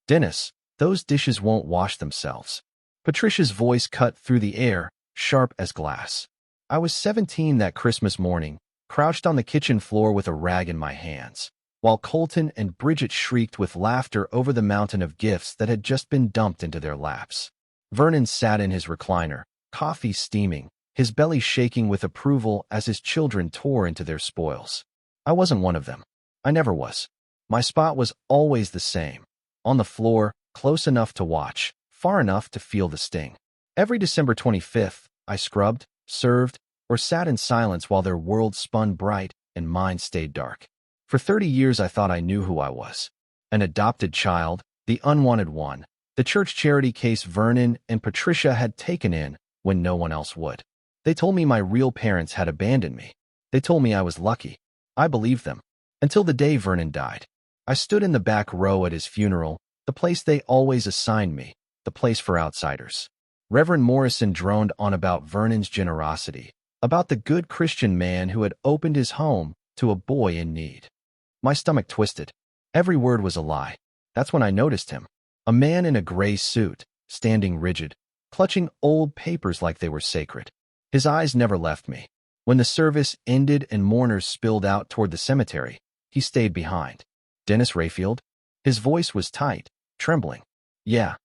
Dennis, those dishes won't wash themselves. Patricia's voice cut through the air, sharp as glass. I was 17 that Christmas morning, crouched on the kitchen floor with a rag in my hands, while Colton and Bridget shrieked with laughter over the mountain of gifts that had just been dumped into their laps. Vernon sat in his recliner, coffee steaming, his belly shaking with approval as his children tore into their spoils. I wasn't one of them. I never was. My spot was always the same. On the floor, close enough to watch, far enough to feel the sting. Every December 25th, I scrubbed, served, or sat in silence while their world spun bright and mine stayed dark. For 30 years I thought I knew who I was. An adopted child, the unwanted one, the church charity case Vernon and Patricia had taken in when no one else would. They told me my real parents had abandoned me. They told me I was lucky. I believed them. Until the day Vernon died. I stood in the back row at his funeral, the place they always assigned me, the place for outsiders. Reverend Morrison droned on about Vernon's generosity, about the good Christian man who had opened his home to a boy in need. My stomach twisted. Every word was a lie. That's when I noticed him. A man in a gray suit, standing rigid, clutching old papers like they were sacred. His eyes never left me. When the service ended and mourners spilled out toward the cemetery, he stayed behind. Dennis Rayfield? His voice was tight, trembling. Yeah,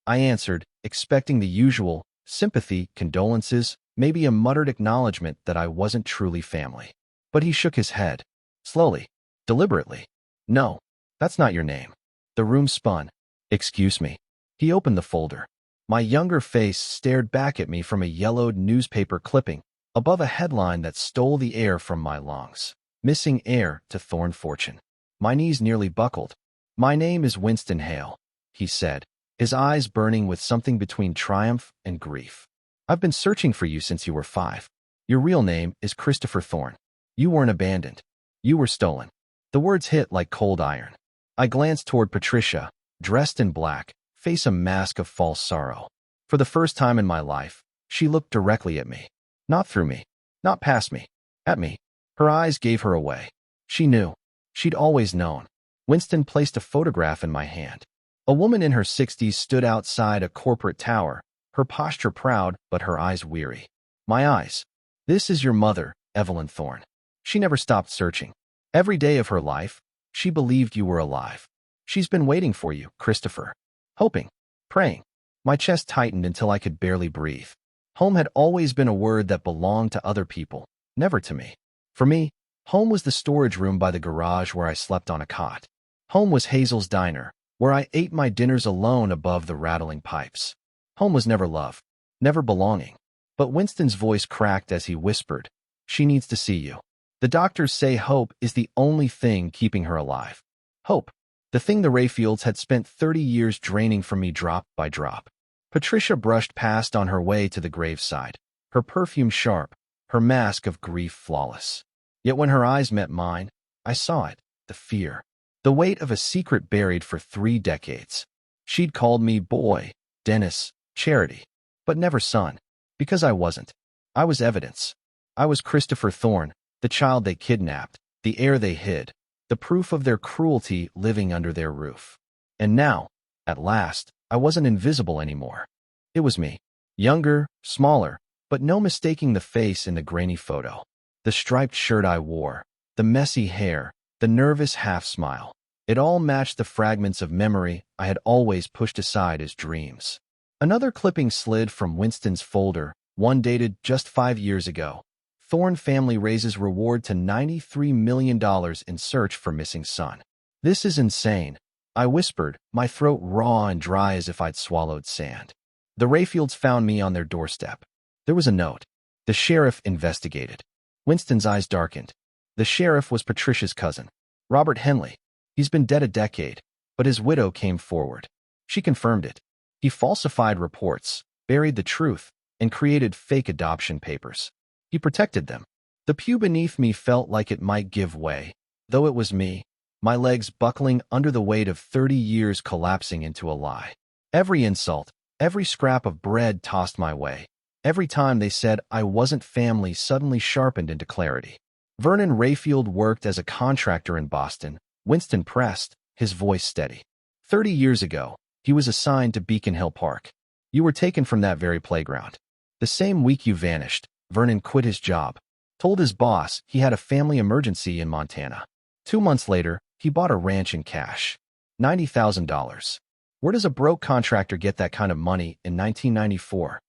I answered, expecting the usual, sympathy, condolences, maybe a muttered acknowledgement that I wasn't truly family. But he shook his head. Slowly. Deliberately. No, that's not your name. The room spun. Excuse me. He opened the folder. My younger face stared back at me from a yellowed newspaper clipping, above a headline that stole the air from my lungs. Missing heir to Thorne fortune. My knees nearly buckled. My name is Winston Hale, he said, his eyes burning with something between triumph and grief. I've been searching for you since you were 5. Your real name is Christopher Thorne. You weren't abandoned. You were stolen. The words hit like cold iron. I glanced toward Patricia, dressed in black, face a mask of false sorrow. For the first time in my life, she looked directly at me. Not through me. Not past me. At me. Her eyes gave her away. She knew. She'd always known. Winston placed a photograph in my hand. A woman in her 60s stood outside a corporate tower, her posture proud but her eyes weary. My eyes. This is your mother, Evelyn Thorne. She never stopped searching. Every day of her life, she believed you were alive. She's been waiting for you, Christopher. Hoping. Praying. My chest tightened until I could barely breathe. Home had always been a word that belonged to other people, never to me. For me, home was the storage room by the garage where I slept on a cot. Home was Hazel's diner, where I ate my dinners alone above the rattling pipes. Home was never love, never belonging. But Winston's voice cracked as he whispered, "She needs to see you. The doctors say hope is the only thing keeping her alive." Hope, the thing the Rayfields had spent 30 years draining from me drop by drop. Patricia brushed past on her way to the graveside, her perfume sharp, her mask of grief flawless. Yet when her eyes met mine, I saw it, the fear, the weight of a secret buried for 3 decades. She'd called me boy, Dennis, Charity, but never son, because I wasn't. I was evidence. I was Christopher Thorne, the child they kidnapped, the heir they hid, the proof of their cruelty living under their roof. And now, at last, I wasn't invisible anymore. It was me. Younger, smaller, but no mistaking the face in the grainy photo. The striped shirt I wore, the messy hair, the nervous half-smile. It all matched the fragments of memory I had always pushed aside as dreams. Another clipping slid from Winston's folder, one dated just 5 years ago. Thorne family raises reward to $93 million in search for missing son. This is insane, I whispered, my throat raw and dry as if I'd swallowed sand. The Rayfields found me on their doorstep. There was a note. The sheriff investigated. Winston's eyes darkened. The sheriff was Patricia's cousin, Robert Henley. He's been dead a decade, but his widow came forward. She confirmed it. He falsified reports, buried the truth, and created fake adoption papers. He protected them. The pew beneath me felt like it might give way, though it was me, my legs buckling under the weight of 30 years collapsing into a lie. Every insult, every scrap of bread tossed my way. Every time they said I wasn't family suddenly sharpened into clarity. Vernon Rayfield worked as a contractor in Boston. Winston pressed, his voice steady. 30 years ago, he was assigned to Beacon Hill Park. You were taken from that very playground. The same week you vanished, Vernon quit his job, told his boss he had a family emergency in Montana. 2 months later, he bought a ranch in cash. $90,000. Where does a broke contractor get that kind of money in 1994?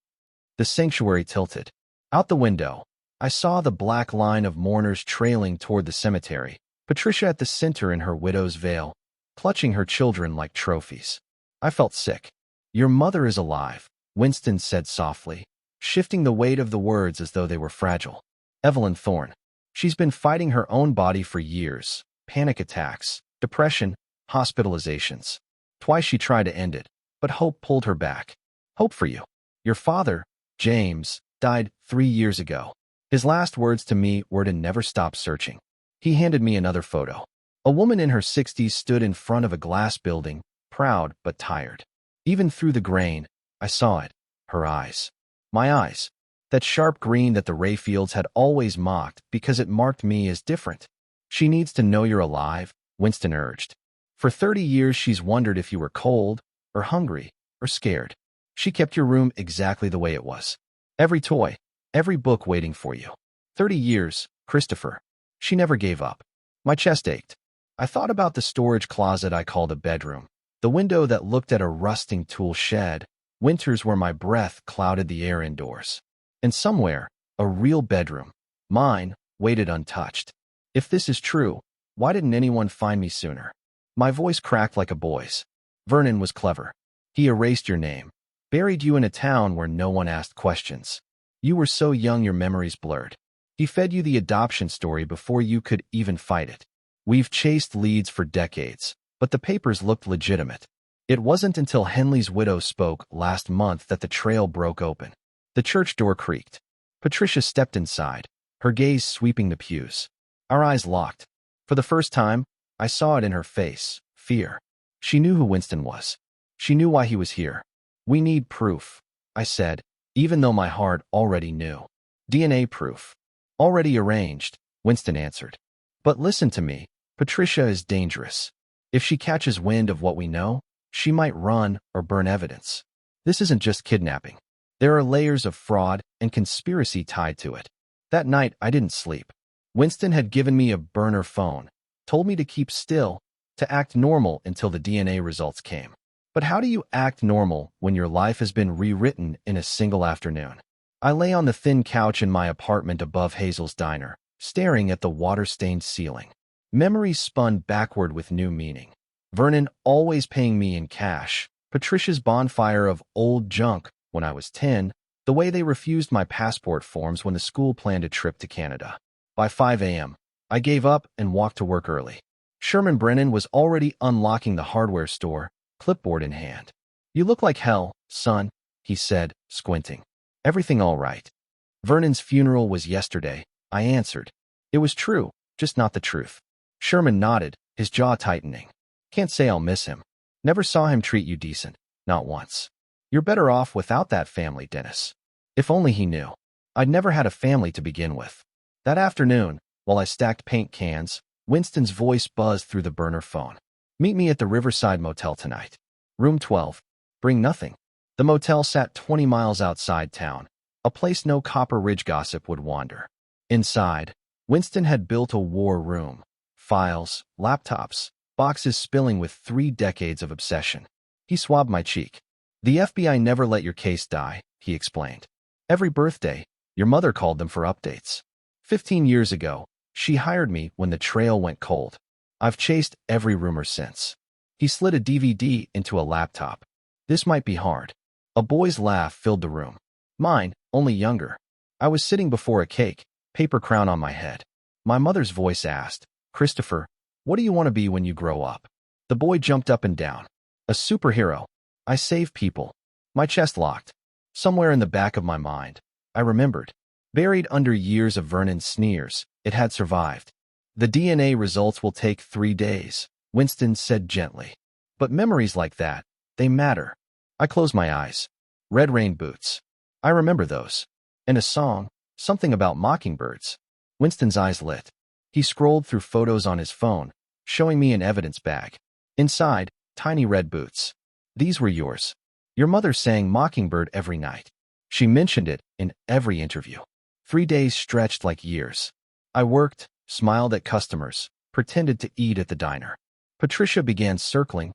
The sanctuary tilted. Out the window, I saw the black line of mourners trailing toward the cemetery, Patricia at the center in her widow's veil, clutching her children like trophies. I felt sick. Your mother is alive, Winston said softly, shifting the weight of the words as though they were fragile. Evelyn Thorne. She's been fighting her own body for years. Panic attacks, depression, hospitalizations. Twice she tried to end it, but hope pulled her back. Hope for you. Your father, James, died 3 years ago. His last words to me were to never stop searching. He handed me another photo. A woman in her 60s stood in front of a glass building, proud but tired. Even through the grain, I saw it. Her eyes. My eyes. That sharp green that the Rayfields had always mocked because it marked me as different. She needs to know you're alive, Winston urged. For 30 years she's wondered if you were cold, or hungry, or scared. She kept your room exactly the way it was. Every toy, every book waiting for you. 30 years, Christopher. She never gave up. My chest ached. I thought about the storage closet I called a bedroom, the window that looked at a rusting tool shed, winters where my breath clouded the air indoors. And somewhere, a real bedroom, mine, waited untouched. If this is true, why didn't anyone find me sooner? My voice cracked like a boy's. Vernon was clever. He erased your name, buried you in a town where no one asked questions. You were so young your memories blurred. He fed you the adoption story before you could even fight it. We've chased leads for decades, but the papers looked legitimate. It wasn't until Henley's widow spoke last month that the trail broke open. The church door creaked. Patricia stepped inside, her gaze sweeping the pews. Our eyes locked. For the first time, I saw it in her face, fear. She knew who Winston was. She knew why he was here. We need proof, I said, even though my heart already knew. DNA proof. Already arranged, Winston answered. But listen to me, Patricia is dangerous. If she catches wind of what we know, she might run or burn evidence. This isn't just kidnapping. There are layers of fraud and conspiracy tied to it. That night, I didn't sleep. Winston had given me a burner phone, told me to keep still, to act normal until the DNA results came. But how do you act normal when your life has been rewritten in a single afternoon? I lay on the thin couch in my apartment above Hazel's diner, staring at the water-stained ceiling. Memories spun backward with new meaning. Vernon always paying me in cash, Patricia's bonfire of old junk when I was 10, the way they refused my passport forms when the school planned a trip to Canada. By 5 a.m., I gave up and walked to work early. Sherman Brennan was already unlocking the hardware store, clipboard in hand. You look like hell, son, he said, squinting. Everything all right? Vernon's funeral was yesterday, I answered. It was true, just not the truth. Sherman nodded, his jaw tightening. Can't say I'll miss him. Never saw him treat you decent, not once. You're better off without that family, Dennis. If only he knew. I'd never had a family to begin with. That afternoon, while I stacked paint cans, Winston's voice buzzed through the burner phone. Meet me at the Riverside Motel tonight. Room 12. Bring nothing. The motel sat 20 miles outside town, a place no Copper Ridge gossip would wander. Inside, Winston had built a war room. Files, laptops, boxes spilling with 3 decades of obsession. He swabbed my cheek. The FBI never let your case die, he explained. Every birthday, your mother called them for updates. 15 years ago, she hired me when the trail went cold. I've chased every rumor since. He slid a DVD into a laptop. This might be hard. A boy's laugh filled the room. Mine, only younger. I was sitting before a cake, paper crown on my head. My mother's voice asked, Christopher, what do you want to be when you grow up? The boy jumped up and down. A superhero. I save people. My chest locked. Somewhere in the back of my mind, I remembered. Buried under years of Vernon's sneers, it had survived. The DNA results will take 3 days, Winston said gently. But memories like that, they matter. I closed my eyes. Red Rain Boots. I remember those. And a song, something about mockingbirds. Winston's eyes lit. He scrolled through photos on his phone, showing me an evidence bag. Inside, tiny red boots. These were yours. Your mother sang Mockingbird every night. She mentioned it in every interview. 3 days stretched like years. I worked, smiled at customers, pretended to eat at the diner. Patricia began circling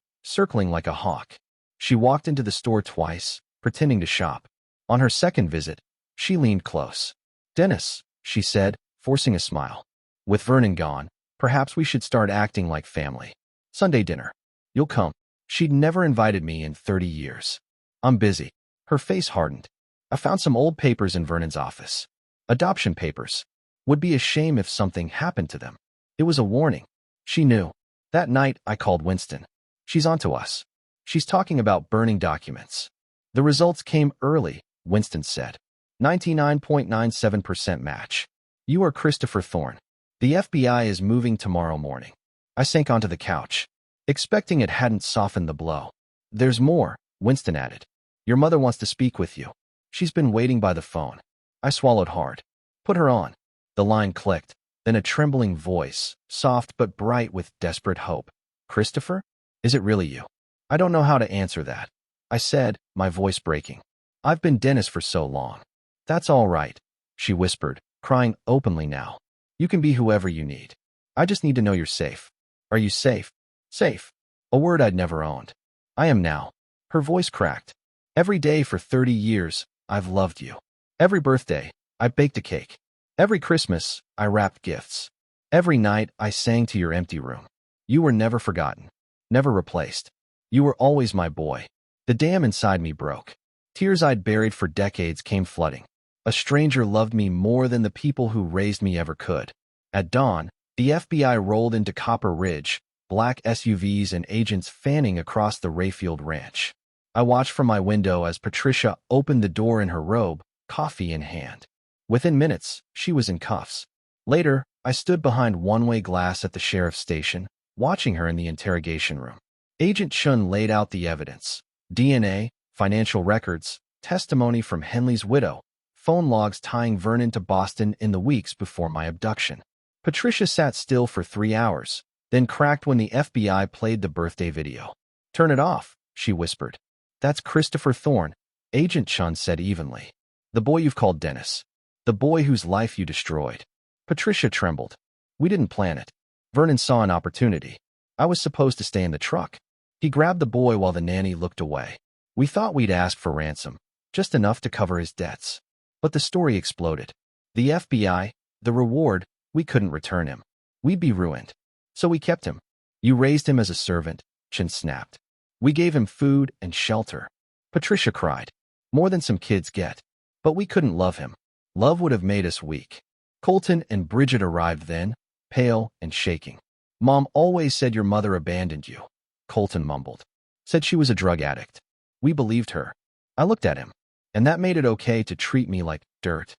like a hawk. She walked into the store twice, pretending to shop. On her second visit, she leaned close. "Dennis," she said, forcing a smile. "With Vernon gone, perhaps we should start acting like family. Sunday dinner. You'll come." She'd never invited me in 30 years. "I'm busy." Her face hardened. "I found some old papers in Vernon's office. Adoption papers. Would be a shame if something happened to them." It was a warning. She knew. That night, I called Winston. "She's onto us. She's talking about burning documents." "The results came early," Winston said. 99.97% match. "You are Christopher Thorne. The FBI is moving tomorrow morning." I sank onto the couch, expecting it hadn't softened the blow. "There's more," Winston added. "Your mother wants to speak with you. She's been waiting by the phone." I swallowed hard. "Put her on." The line clicked, then a trembling voice, soft but bright with desperate hope. "Christopher? Is it really you?" "I don't know how to answer that," I said, my voice breaking. "I've been Dennis for so long." "That's all right," she whispered, crying openly now. "You can be whoever you need. I just need to know you're safe." "Are you safe?" "Safe." A word I'd never owned. "I am now." Her voice cracked. "Every day for 30 years, I've loved you. Every birthday, I baked a cake. Every Christmas, I wrapped gifts. Every night, I sang to your empty room. You were never forgotten, never replaced. You were always my boy." The dam inside me broke. Tears I'd buried for decades came flooding. A stranger loved me more than the people who raised me ever could. At dawn, the FBI rolled into Copper Ridge, black SUVs and agents fanning across the Rayfield Ranch. I watched from my window as Patricia opened the door in her robe, coffee in hand. Within minutes, she was in cuffs. Later, I stood behind one-way glass at the sheriff's station, watching her in the interrogation room. Agent Chun laid out the evidence: DNA, financial records, testimony from Henley's widow, phone logs tying Vernon to Boston in the weeks before my abduction. Patricia sat still for 3 hours, then cracked when the FBI played the birthday video. "Turn it off," she whispered. "That's Christopher Thorne," Agent Chun said evenly. "The boy you've called Dennis. The boy whose life you destroyed." Patricia trembled. "We didn't plan it. Vernon saw an opportunity. I was supposed to stay in the truck. He grabbed the boy while the nanny looked away. We thought we'd ask for ransom, just enough to cover his debts. But the story exploded. The FBI, the reward, we couldn't return him. We'd be ruined. So we kept him." "You raised him as a servant," Chin snapped. "We gave him food and shelter." Patricia cried. "More than some kids get. But we couldn't love him. Love would have made us weak." Colton and Bridget arrived then, pale and shaking. "Mom always said your mother abandoned you," Colton mumbled. "Said she was a drug addict. We believed her." I looked at him. "And that made it okay to treat me like dirt?"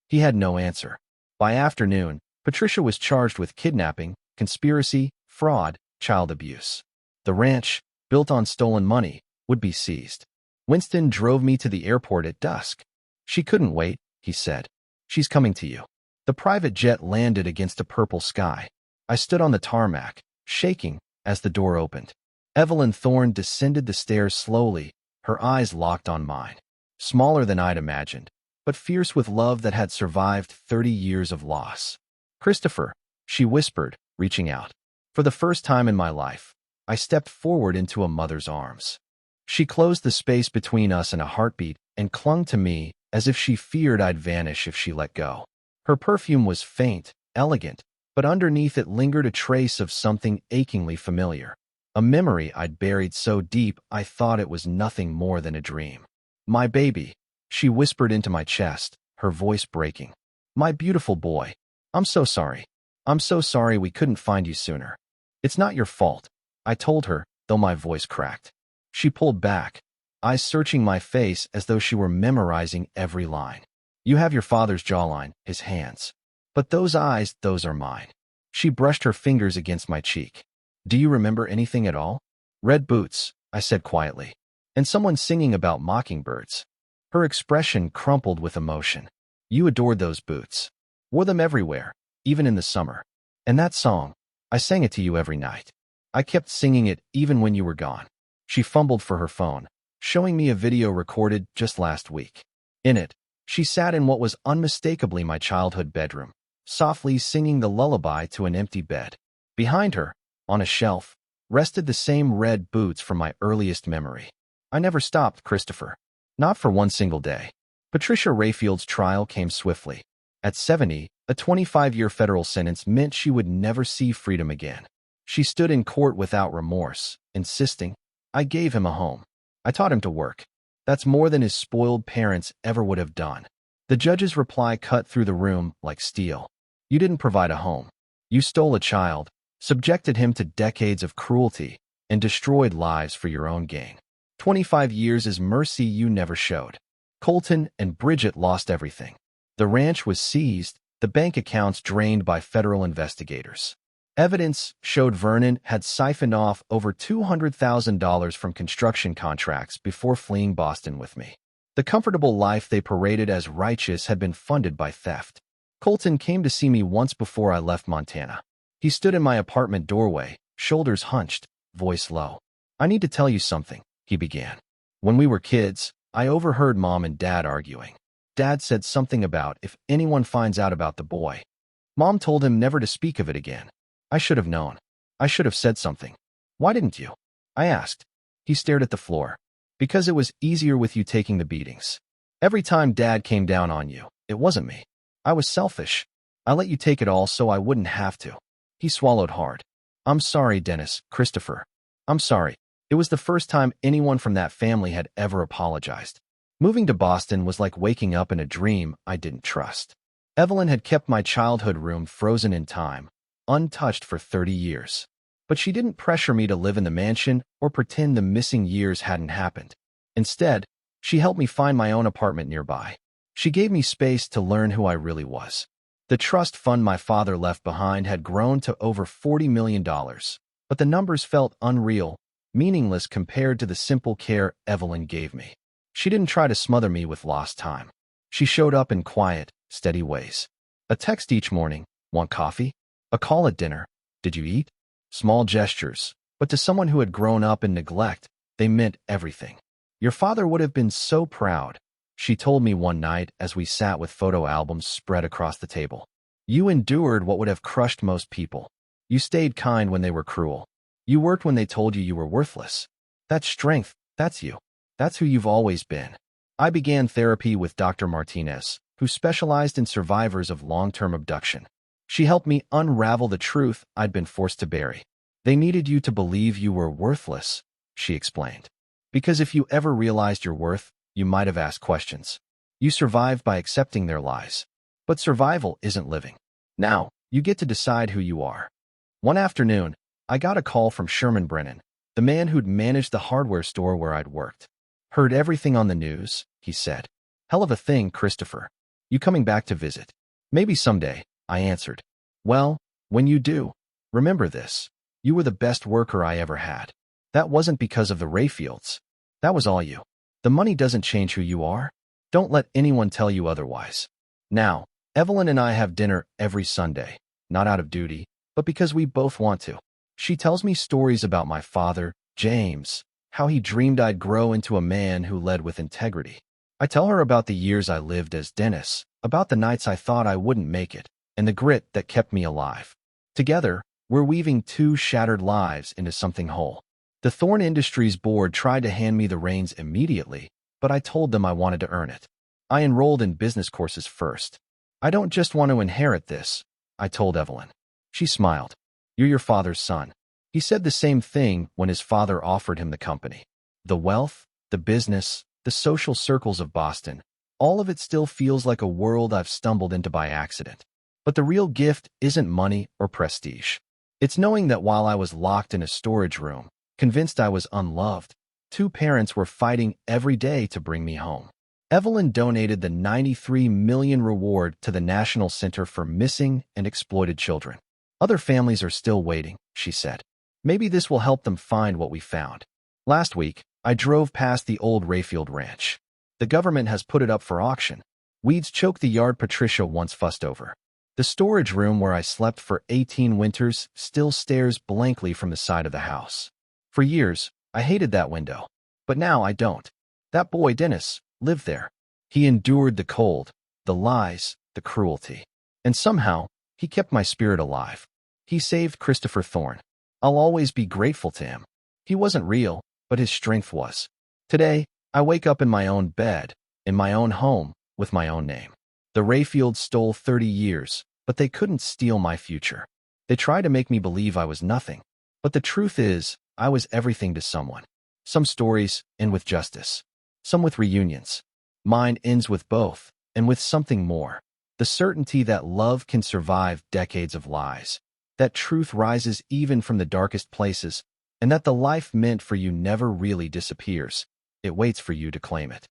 He had no answer. By afternoon, Patricia was charged with kidnapping, conspiracy, fraud, child abuse. The ranch, built on stolen money, would be seized. Winston drove me to the airport at dusk. "She couldn't wait," he said. "She's coming to you." The private jet landed against a purple sky. I stood on the tarmac, shaking, as the door opened. Evelyn Thorne descended the stairs slowly, her eyes locked on mine. Smaller than I'd imagined, but fierce with love that had survived 30 years of loss. "Christopher," she whispered, reaching out. For the first time in my life, I stepped forward into a mother's arms. She closed the space between us in a heartbeat and clung to me as if she feared I'd vanish if she let go. Her perfume was faint, elegant, but underneath it lingered a trace of something achingly familiar. A memory I'd buried so deep I thought it was nothing more than a dream. "My baby," she whispered into my chest, her voice breaking. "My beautiful boy. I'm so sorry. I'm so sorry we couldn't find you sooner." "It's not your fault," I told her, though my voice cracked. She pulled back, eyes searching my face as though she were memorizing every line. "You have your father's jawline, his hands. But those eyes, those are mine." She brushed her fingers against my cheek. "Do you remember anything at all?" "Red boots," I said quietly. "And someone singing about mockingbirds." Her expression crumpled with emotion. "You adored those boots. Wore them everywhere, even in the summer. And that song, I sang it to you every night. I kept singing it even when you were gone." She fumbled for her phone, showing me a video recorded just last week. In it, she sat in what was unmistakably my childhood bedroom, softly singing the lullaby to an empty bed. Behind her, on a shelf, rested the same red boots from my earliest memory. I never stopped, Christopher. Not for one single day. Patricia Rayfield's trial came swiftly. At 70, a 25-year federal sentence meant she would never see freedom again. She stood in court without remorse, insisting, "I gave him a home. I taught him to work. That's more than his spoiled parents ever would have done." The judge's reply cut through the room like steel. "You didn't provide a home. You stole a child, subjected him to decades of cruelty, and destroyed lives for your own gain. 25 years is mercy you never showed." Colton and Bridget lost everything. The ranch was seized, the bank accounts drained by federal investigators. Evidence showed Vernon had siphoned off over $200,000 from construction contracts before fleeing Boston with me. The comfortable life they paraded as righteous had been funded by theft. Colton came to see me once before I left Montana. He stood in my apartment doorway, shoulders hunched, voice low. "I need to tell you something," he began. "When we were kids, I overheard Mom and Dad arguing. Dad said something about if anyone finds out about the boy. Mom told him never to speak of it again. I should have known. I should have said something. Why didn't you?" I asked. He stared at the floor. "Because it was easier with you taking the beatings. Every time Dad came down on you, it wasn't me. I was selfish. I let you take it all so I wouldn't have to." He swallowed hard. "I'm sorry, Dennis, Christopher. I'm sorry. It was the first time anyone from that family had ever apologized. Moving to Boston was like waking up in a dream I didn't trust. Evelyn had kept my childhood room frozen in time, untouched for 30 years. But she didn't pressure me to live in the mansion or pretend the missing years hadn't happened. Instead, she helped me find my own apartment nearby. She gave me space to learn who I really was. The trust fund my father left behind had grown to over $40 million, but the numbers felt unreal, meaningless compared to the simple care Evelyn gave me. She didn't try to smother me with lost time. She showed up in quiet, steady ways. A text each morning, "Want coffee?" A call at dinner, "Did you eat?" Small gestures, but to someone who had grown up in neglect, they meant everything. "Your father would have been so proud," she told me one night as we sat with photo albums spread across the table. "You endured what would have crushed most people. You stayed kind when they were cruel. You worked when they told you were worthless. That's strength, that's you. That's who you've always been." I began therapy with Dr. Martinez, who specialized in survivors of long-term abduction. She helped me unravel the truth I'd been forced to bury. "They needed you to believe you were worthless," she explained. "Because if you ever realized your worth, you might have asked questions. You survived by accepting their lies. But survival isn't living. Now, you get to decide who you are." One afternoon, I got a call from Sherman Brennan, the man who'd managed the hardware store where I'd worked. "Heard everything on the news," he said. "Hell of a thing, Christopher. You coming back to visit?" "Maybe someday," I answered. "Well, when you do, remember this. You were the best worker I ever had. That wasn't because of the Rayfields. That was all you. The money doesn't change who you are. Don't let anyone tell you otherwise." Now, Evelyn and I have dinner every Sunday, not out of duty, but because we both want to. She tells me stories about my father, James, how he dreamed I'd grow into a man who led with integrity. I tell her about the years I lived as Dennis, about the nights I thought I wouldn't make it, and the grit that kept me alive. Together, we're weaving two shattered lives into something whole. The Thorne Industries board tried to hand me the reins immediately, but I told them I wanted to earn it. I enrolled in business courses first. "I don't just want to inherit this," I told Evelyn. She smiled. "You're your father's son." He said the same thing when his father offered him the company. The wealth, the business, the social circles of Boston, all of it still feels like a world I've stumbled into by accident. But the real gift isn't money or prestige. It's knowing that while I was locked in a storage room, convinced I was unloved, two parents were fighting every day to bring me home. Evelyn donated the $93 million reward to the National Center for Missing and Exploited Children. "Other families are still waiting," she said. "Maybe this will help them find what we found." Last week, I drove past the old Rayfield Ranch. The government has put it up for auction. Weeds choke the yard Patricia once fussed over. The storage room where I slept for 18 winters still stares blankly from the side of the house. For years, I hated that window. But now I don't. That boy, Dennis, lived there. He endured the cold, the lies, the cruelty. And somehow, he kept my spirit alive. He saved Christopher Thorne. I'll always be grateful to him. He wasn't real, but his strength was. Today, I wake up in my own bed, in my own home, with my own name. The Rayfields stole 30 years, but they couldn't steal my future. They tried to make me believe I was nothing. But the truth is, I was everything to someone. Some stories end with justice. Some with reunions. Mine ends with both, and with something more. The certainty that love can survive decades of lies. That truth rises even from the darkest places, and that the life meant for you never really disappears. It waits for you to claim it.